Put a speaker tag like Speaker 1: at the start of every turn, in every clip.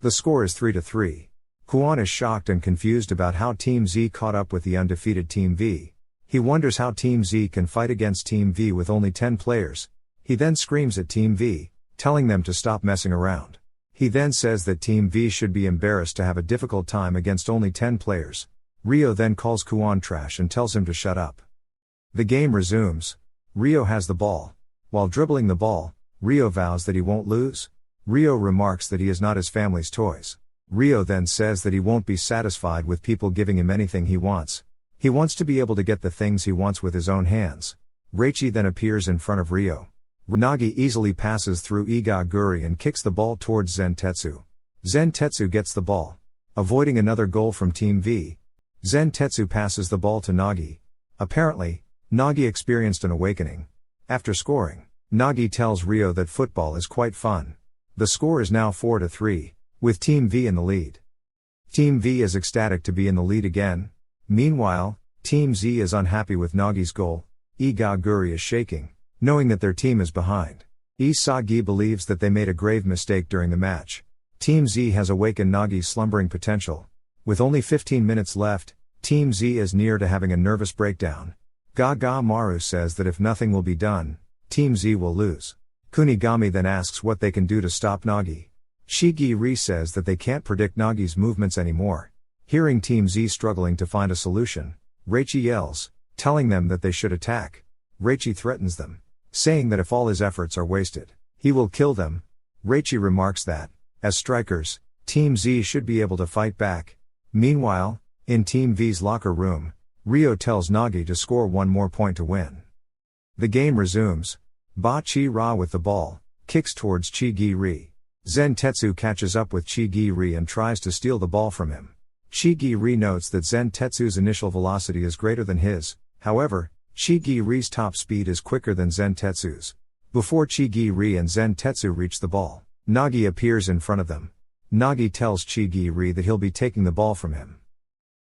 Speaker 1: The score is 3-3. Kwon is shocked and confused about how Team Z caught up with the undefeated Team V. He wonders how Team Z can fight against Team V with only 10 players. He then screams at Team V, telling them to stop messing around. He then says that Team V should be embarrassed to have a difficult time against only 10 players. Rio then calls Kwon trash and tells him to shut up. The game resumes. Rio has the ball. While dribbling the ball, Rio vows that he won't lose. Rio remarks that he is not his family's toys. Rio then says that he won't be satisfied with people giving him anything he wants. He wants to be able to get the things he wants with his own hands. Reichi then appears in front of Rio. Nagi easily passes through Iga Guri and kicks the ball towards Zentetsu. Zentetsu gets the ball. Avoiding another goal from Team V, Zentetsu passes the ball to Nagi. Apparently, Nagi experienced an awakening. After scoring, Nagi tells Rio that football is quite fun. The score is now 4-3, with Team V in the lead. Team V is ecstatic to be in the lead again. Meanwhile, Team Z is unhappy with Nagi's goal. Iga Guri is shaking, knowing that their team is behind. Isagi believes that they made a grave mistake during the match. Team Z has awakened Nagi's slumbering potential. With only 15 minutes left, Team Z is near to having a nervous breakdown. Gaga Maru says that if nothing will be done, Team Z will lose. Kunigami then asks what they can do to stop Nagi. Shigi-ri says that they can't predict Nagi's movements anymore. Hearing Team Z struggling to find a solution, Reichi yells, telling them that they should attack. Reichi threatens them, saying that if all his efforts are wasted, he will kill them. Reichi remarks that, as strikers, Team Z should be able to fight back. Meanwhile, in Team V's locker room, Rio tells Nagi to score one more point to win. The game resumes. Ba Chi-ra with the ball, kicks towards Chi-gi-ri. Zentetsu catches up with Chi-gi-ri and tries to steal the ball from him. Chi-gi-ri notes that Zentetsu's initial velocity is greater than his, however, Chi-gi-ri's top speed is quicker than Zentetsu's. Before Chi-gi-ri and Zentetsu reach the ball, Nagi appears in front of them. Nagi tells Chi-gi-ri that he'll be taking the ball from him.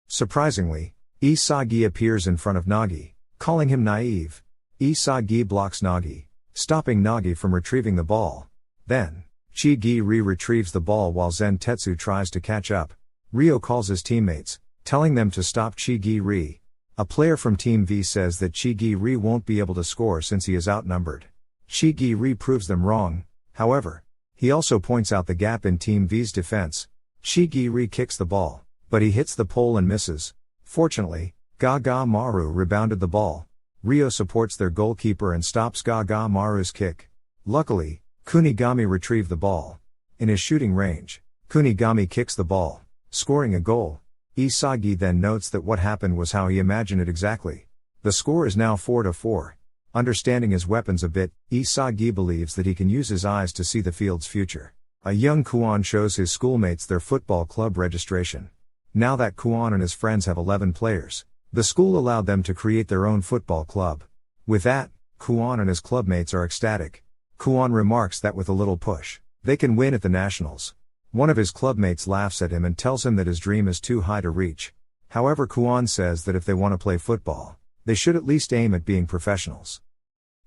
Speaker 1: Surprisingly, Isagi appears in front of Nagi, calling him naive. Isagi blocks Nagi, stopping Nagi from retrieving the ball. Then, Chi-gi-ri retrieves the ball while Zentetsu tries to catch up. Rio calls his teammates, telling them to stop Chi-gi-ri. A player from Team V says that Chi-gi-ri won't be able to score since he is outnumbered. Chi-gi-ri proves them wrong, however. He also points out the gap in Team V's defense. Chi-gi-ri kicks the ball, but he hits the pole and misses. Fortunately, Gaga Maru rebounded the ball. Rio supports their goalkeeper and stops Gaga Maru's kick. Luckily, Kunigami retrieved the ball. In his shooting range, Kunigami kicks the ball, scoring a goal. Isagi then notes that what happened was how he imagined it exactly. The score is now 4-4. Understanding his weapons a bit, Isagi believes that he can use his eyes to see the field's future. A young Kwon shows his schoolmates their football club registration. Now that Kwon and his friends have 11 players, the school allowed them to create their own football club. With that, Kwon and his clubmates are ecstatic. Kwon remarks that with a little push, they can win at the nationals. One of his clubmates laughs at him and tells him that his dream is too high to reach. However, Kwon says that if they want to play football, they should at least aim at being professionals.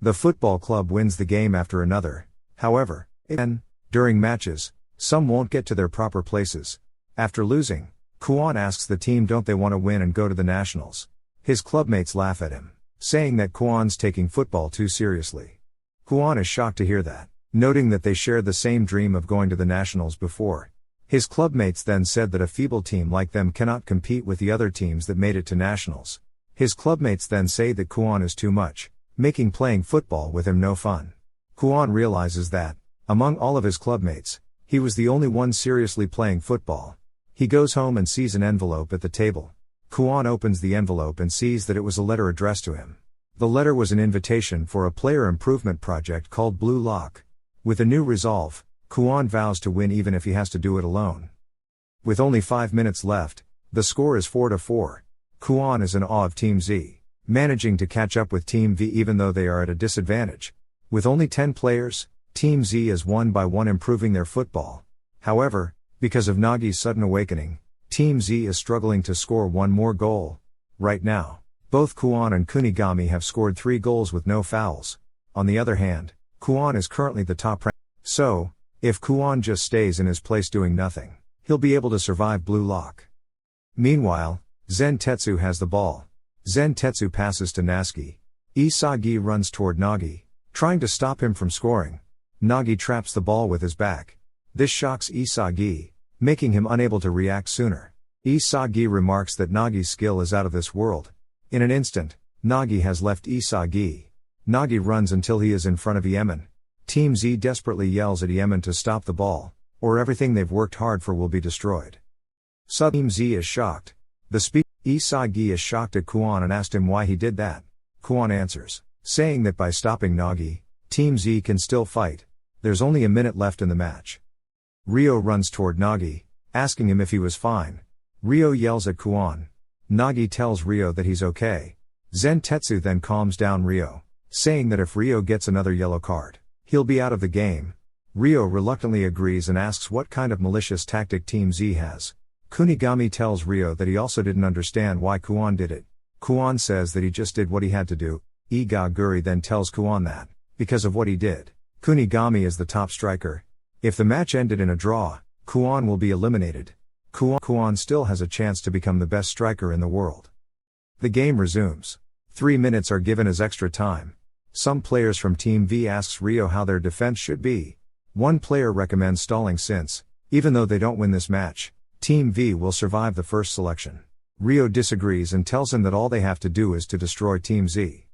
Speaker 1: The football club wins the game after another. However, during matches, some won't get to their proper places. After losing, Kwon asks the team don't they want to win and go to the nationals. His clubmates laugh at him, saying that Kwon's taking football too seriously. Kwon is shocked to hear that, noting that they shared the same dream of going to the nationals before. His clubmates then said that a feeble team like them cannot compete with the other teams that made it to nationals. His clubmates then say that Kwon is too much, making playing football with him no fun. Kwon realizes that, among all of his clubmates, he was the only one seriously playing football. He goes home and sees an envelope at the table. Kwon opens the envelope and sees that it was a letter addressed to him. The letter was an invitation for a player improvement project called Blue Lock. With a new resolve, Kwon vows to win even if he has to do it alone. With only 5 minutes left, the score is 4-4. Kwon is in awe of Team Z, managing to catch up with Team V even though they are at a disadvantage. With only 10 players, Team Z is one by one improving their football. However, because of Nagi's sudden awakening, Team Z is struggling to score one more goal. Right now, both Kwon and Kunigami have scored 3 goals with no fouls. On the other hand, Kwon is currently the top rank. So, if Kwon just stays in his place doing nothing, He'll be able to survive blue lock. Meanwhile, Zen Tetsu has the ball. Zen Tetsu passes to Natsuki. Isagi runs toward Nagi, trying to stop him from scoring. Nagi traps the ball with his back. This shocks Isagi, making him unable to react sooner. Isagi remarks that Nagi's skill is out of this world. In an instant, Nagi has left Isagi. Nagi runs until he is in front of Iemen. Team Z desperately yells at Iemen to stop the ball, or everything they've worked hard for will be destroyed. Team Z is shocked. Isagi is shocked at Kuon and asked him why he did that. Kuon answers, saying that by stopping Nagi, Team Z can still fight. There's only a minute left in the match. Ryo runs toward Nagi, asking him if he was fine. Ryo yells at Kuon. Nagi tells Ryo that he's okay. Zen Tetsu then calms down Ryo, saying that if Ryo gets another yellow card, he'll be out of the game. Ryo reluctantly agrees and asks what kind of malicious tactic Team Z has. Kunigami tells Ryo that he also didn't understand why Kuon did it. Kuon says that he just did what he had to do. Igaguri then tells Kuon that, because of what he did, Kunigami is the top striker. If the match ended in a draw, Kuon will be eliminated. Kuon still has a chance to become the best striker in the world. The game resumes. 3 minutes are given as extra time. Some players from Team V asks Ryo how their defense should be. One player recommends stalling since, even though they don't win this match, Team V will survive the first selection. Ryo disagrees and tells him that all they have to do is to destroy Team Z.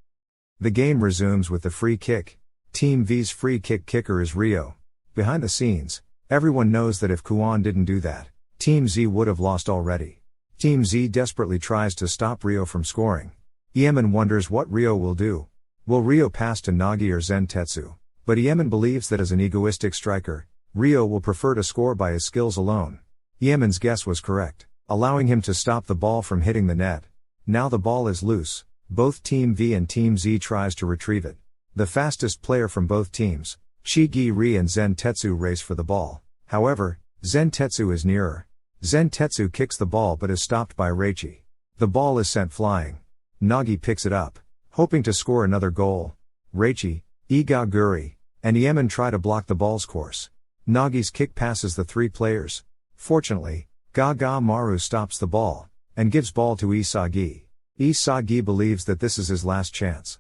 Speaker 1: The game resumes with the free kick. Team V's free kick kicker is Ryo. Behind the scenes, everyone knows that if Kuon didn't do that, Team Z would have lost already. Team Z desperately tries to stop Ryo from scoring. Iemen wonders what Ryo will do. Will Ryo pass to Nagi or Zen Tetsu? But Iemen believes that as an egoistic striker, Ryo will prefer to score by his skills alone. Iemen's guess was correct, allowing him to stop the ball from hitting the net. Now the ball is loose. Both Team V and Team Z tries to retrieve it. The fastest player from both teams, Shigiri and Zen Tetsu, race for the ball. However, Zen Tetsu is nearer. Zen Tetsu kicks the ball but is stopped by Reichi. The ball is sent flying. Nagi picks it up, hoping to score another goal. Reichi, Igaguri, and Iemen try to block the ball's course. Nagi's kick passes the 3 players. Fortunately, Gaga Maru stops the ball, and gives ball to Isagi. Isagi believes that this is his last chance.